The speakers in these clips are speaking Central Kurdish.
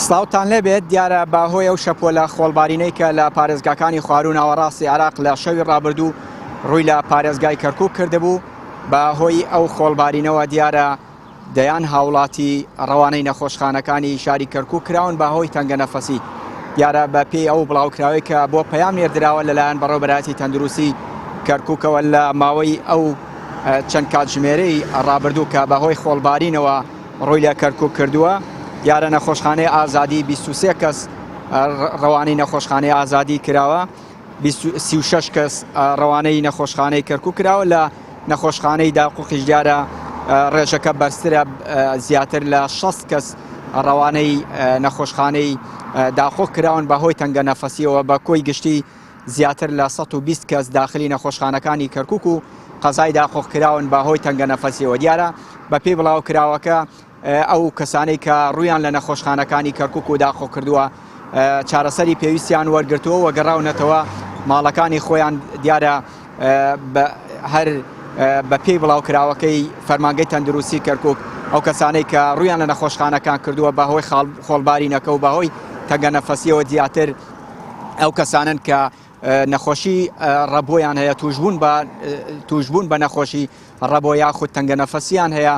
سڵاوتان لێبێت دیارە باهۆی ئەو شەپۆلە خۆڵبارینەی کە لە پارێزگاکانی خواروو ناوەڕاستی عێراق لە شەوی ڕابردوو ڕووی لە پارێزگای کەرکووک کردهبوو. باهۆی ئەو خۆڵبارینەوە دیارە دەیان هاوڵاتی ڕەوانەی نەخۆشخانەکانی شاری کەرکووک کراون باهۆی تەنگەنەفەسی. دیارە بە پێی ئەو بڵاوکراوەی کە بۆ پەیام نێردراوە لەلایەن بەڕێوەبەرایەتی تەندروستی کەرکووکەوە لە ماوەی ئەو چەند کاتژمێرەی ڕابردوو کە بەهۆی خۆڵبارینەوە ڕووی لە کەرکووک کردووە. دیارە نەخۆشخانەی ئازادی 23 کەس ڕەوانەی نەخۆشخانەی ئازادی کراوە، 36 کەس ڕەوانەی نەخۆشخانەی کەرکووک کراوە. لە نەخۆشخانەی داقوقیش دیارە ڕێژەکە بەرزترە، زیاتر لە 60 کەس ڕەوانەی نەخۆشخانەی داخۆ کراون بەهۆی تەنگەنەفەسیەوە. بە کۆی گشتی زیاتر لە 120 کەس داخلی نەخۆشخانەکانی کەرکووک و قەزای داخۆ کراون بەهۆی تەنگەنەفەسیەوە. دیارە بە پێی بڵاو کراوەکە ئەو کەسانەی کە ڕوویان لە نەخۆشخانەکانی کەرکووک و داخۆ کردووە چارەسەری پێویستیان وەرگرتووە و گەڕاونەتەوە ماڵەکانی خۆیان. دیارە هەر بە پێی بڵاوکراوەکەی فەرمانگەی تەندروستی کەرکووک ئەو کەسانەی کە ڕوویان لە نەخۆشخانەکان کردووە بەهۆی خۆڵبارینەکە و بەهۆی تەنگەنەفەسیەوە زیاتر ئەو کەسانن کە نەخۆشی ڕەبۆیان هەیە، توشبوون بە نەخۆشی ڕەبۆ یاخود تەنگەنەفەسیان هەیە،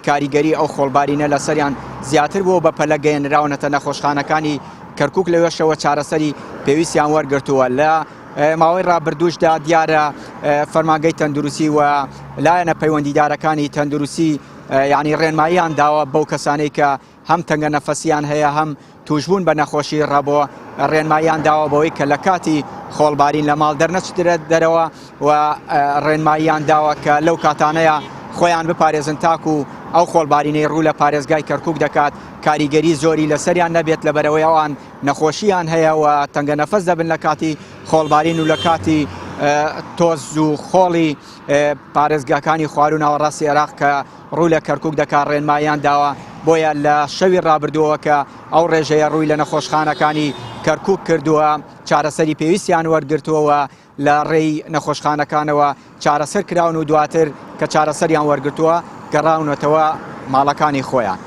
کاریگەری ئەو خۆڵبارینە لەسەریان زیاتر بۆ بە پەلە گەیەنراونەتە نەخۆشخانەکانی کەرکووک لەوێشەوە چارەسەری پێویستیان وەرگرتووە. لە ماوەی ڕابردووشدا دیارە فەرمانگەی تەندروستی و لایەنە پەیوەندیدارەکانی تەندروستی یعنی ڕێنماییان داوە بەو کەسانەی کە هەم تەنگەنەفەسیان هەیە هەم توشبوون بە نەخۆشی ڕەبۆ، ڕێنماییان داوە بەوەی کە لە کاتی خۆڵبارین لە ماڵ دەرنەچێت دەرەوە و ڕێنماییان داوە کە لەو کاتانەیە خۆیان بپارێزن تاکو ئەو خۆڵبارینەی ڕوو لە پارێزگای کەرکووک دەکات کاریگەری زۆری لەسەریان نەبێت لەبەرەوەی ئەوان نەخۆشییان هەیە و تەنگەنەفەس دەبن لە کاتی خۆڵبارین و لە کاتی تۆز و خۆڵی پارێزگاکانی خواروو ناوەڕاستی عێراق کە ڕوو لە کەرکووک دەکات ڕێنماییان داوە. بۆیە لە شەوی ڕابردووە کە ئەو ڕێژەیە ڕووی لە نەخۆشخانەکانی کەرکووک کردووە چارەسەری پێویستیان وەرگرتووەوە لە ڕێی نەخۆشخانەکانەوە چارەسەر کراون و دواتر کە چارەسەریان وەرگرتووە گەڕاونەتەوە ماڵەکانی خۆیان.